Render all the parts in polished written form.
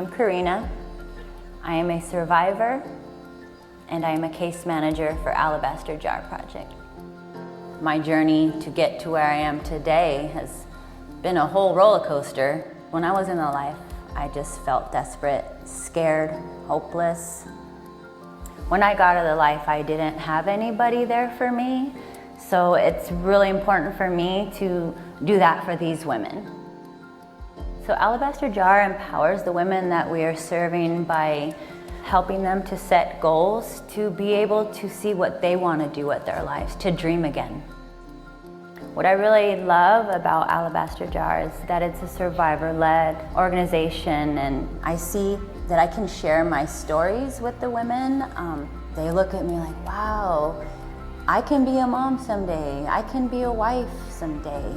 I'm Karina. I am a survivor, and I am a case manager for Alabaster Jar Project. My journey to get to where I am today has been a whole roller coaster. When I was in the life, I just felt desperate, scared, hopeless. When I got out of the life, I didn't have anybody there for me, so it's really important for me to do that for these women. So Alabaster Jar empowers the women that we are serving by helping them to set goals, to be able to see what they want to do with their lives, to dream again. What I really love about Alabaster Jar is that it's a survivor-led organization, and I see that I can share my stories with the women. They look at me like, wow, I can be a mom someday, I can be a wife someday.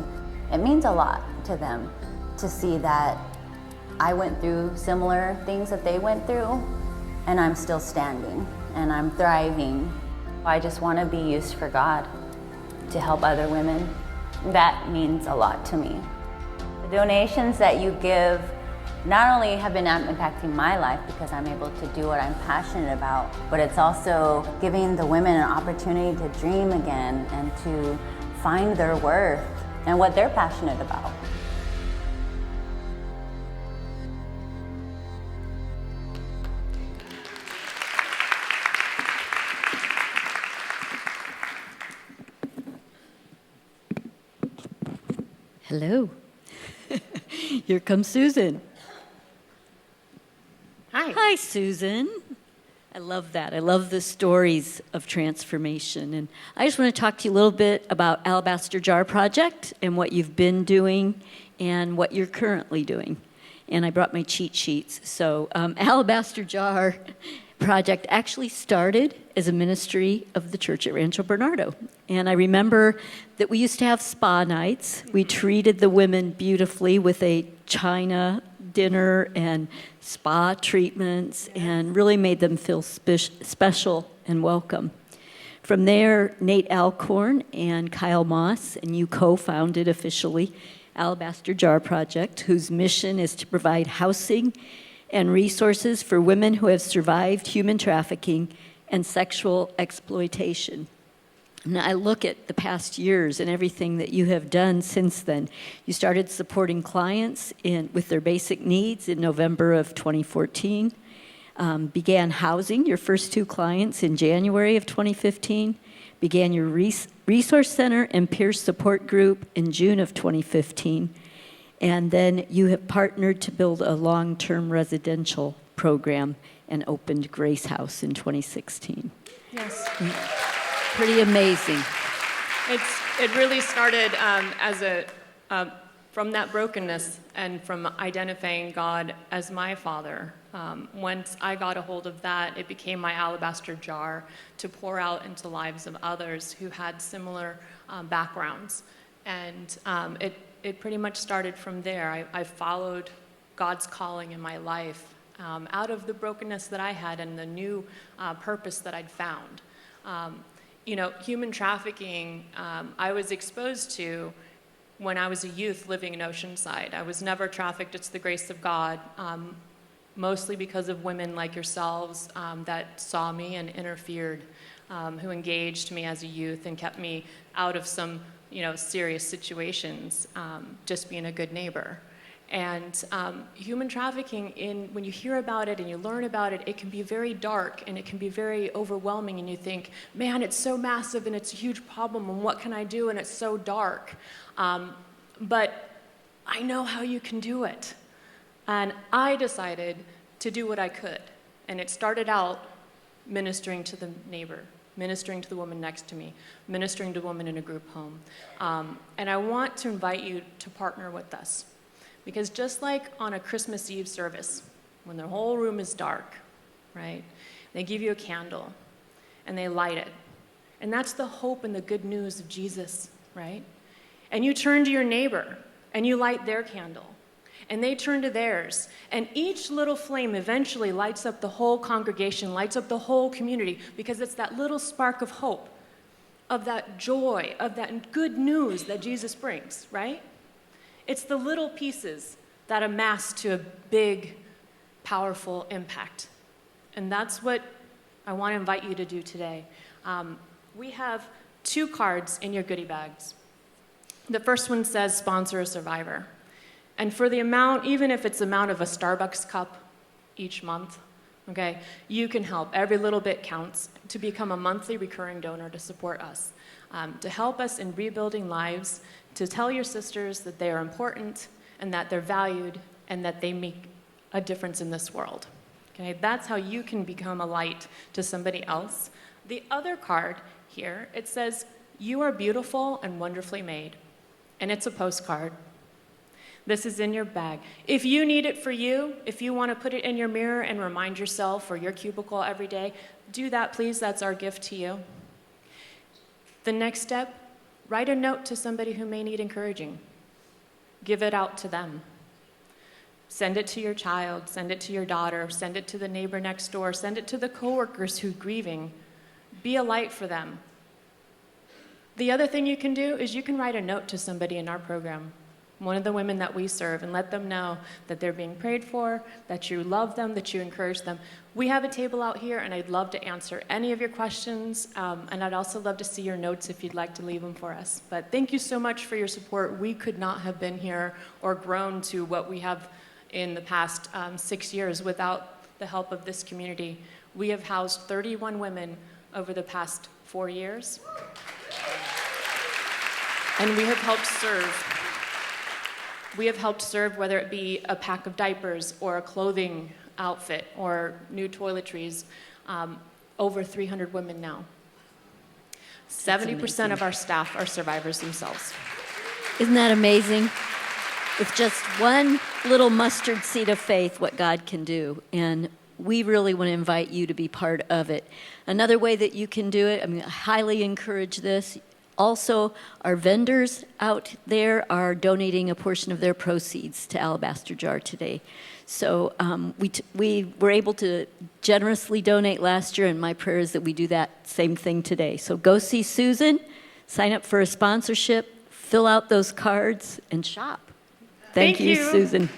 It means a lot to them to see that I went through similar things that they went through, and I'm still standing, and I'm thriving. I just want to be used for God to help other women. That means a lot to me. The donations that you give not only have been impacting my life because I'm able to do what I'm passionate about, but it's also giving the women an opportunity to dream again and to find their worth and what they're passionate about. Hello. Here comes Susan. Hi. Hi, Susan. I love that. I love the stories of transformation. And I just want to talk to you a little bit about Alabaster Jar Project and what you've been doing and what you're currently doing. And I brought my cheat sheets. So Alabaster Jar Project actually started as a ministry of the church at Rancho Bernardo. And I remember that we used to have spa nights. We treated the women beautifully with a China dinner and spa treatments and really made them feel special and welcome. From there, Nate Alcorn and Kyle Moss and you co-founded officially Alabaster Jar Project, whose mission is to provide housing and resources for women who have survived human trafficking and sexual exploitation. And I look at the past years and everything that you have done since then. You started supporting clients with their basic needs in November of 2014, began housing your first 2 clients in January of 2015, began your resource center and peer support group in June of 2015, and then you have partnered to build a long-term residential program and opened Grace House in 2016. Yes. Pretty amazing. It really started from that brokenness and from identifying God as my Father. Once I got a hold of that, it became my alabaster jar to pour out into the lives of others who had similar backgrounds. And it pretty much started from there. I followed God's calling in my life out of the brokenness that I had and the new purpose that I'd found. Human trafficking, I was exposed to when I was a youth living in Oceanside. I was never trafficked. It's the grace of God, mostly because of women like yourselves that saw me and interfered, who engaged me as a youth and kept me out of some serious situations, just being a good neighbor. And human trafficking, when you hear about it and you learn about it, it can be very dark and it can be very overwhelming, and you think, man, it's so massive and it's a huge problem, and what can I do, and it's so dark. But I know how you can do it. And I decided to do what I could. And it started out ministering to the neighbor, ministering to the woman next to me, ministering to a woman in a group home. And I want to invite you to partner with us. Because just like on a Christmas Eve service, when the whole room is dark, right, they give you a candle and they light it. And that's the hope and the good news of Jesus, right? And you turn to your neighbor and you light their candle. And they turn to theirs. And each little flame eventually lights up the whole congregation, lights up the whole community, because it's that little spark of hope, of that joy, of that good news that Jesus brings, right? It's the little pieces that amass to a big powerful impact. And that's what I want to invite you to do today. We have 2 cards in your goodie bags. The first one says sponsor a survivor. And for the amount, even if it's the amount of a Starbucks cup each month, okay, you can help. Every little bit counts to become a monthly recurring donor to support us, to help us in rebuilding lives, to tell your sisters that they are important and that they're valued and that they make a difference in this world. Okay, that's how you can become a light to somebody else. The other card here, it says, you are beautiful and wonderfully made. And it's a postcard. This is in your bag. If you need it for you, if you want to put it in your mirror and remind yourself or your cubicle every day, do that, please. That's our gift to you. The next step, write a note to somebody who may need encouraging. Give it out to them. Send it to your child, send it to your daughter, send it to the neighbor next door, send it to the coworkers who are grieving. Be a light for them. The other thing you can do is you can write a note to somebody in our program, one of the women that we serve, and let them know that they're being prayed for, that you love them, that you encourage them. We have a table out here, and I'd love to answer any of your questions, and I'd also love to see your notes if you'd like to leave them for us. But thank you so much for your support. We could not have been here or grown to what we have in the past 6 years without the help of this community. We have housed 31 women over the past 4 years. And we have helped serve. We have helped serve, whether it be a pack of diapers or a clothing outfit or new toiletries, over 300 women now. 70% of our staff are survivors themselves. Isn't that amazing? With just one little mustard seed of faith, what God can do. And we really want to invite you to be part of it. Another way that you can do it, I highly encourage this. Also, our vendors out there are donating a portion of their proceeds to Alabaster Jar today. So we were able to generously donate last year, and my prayer is that we do that same thing today. So go see Susan, sign up for a sponsorship, fill out those cards, and shop. Thank you, Susan.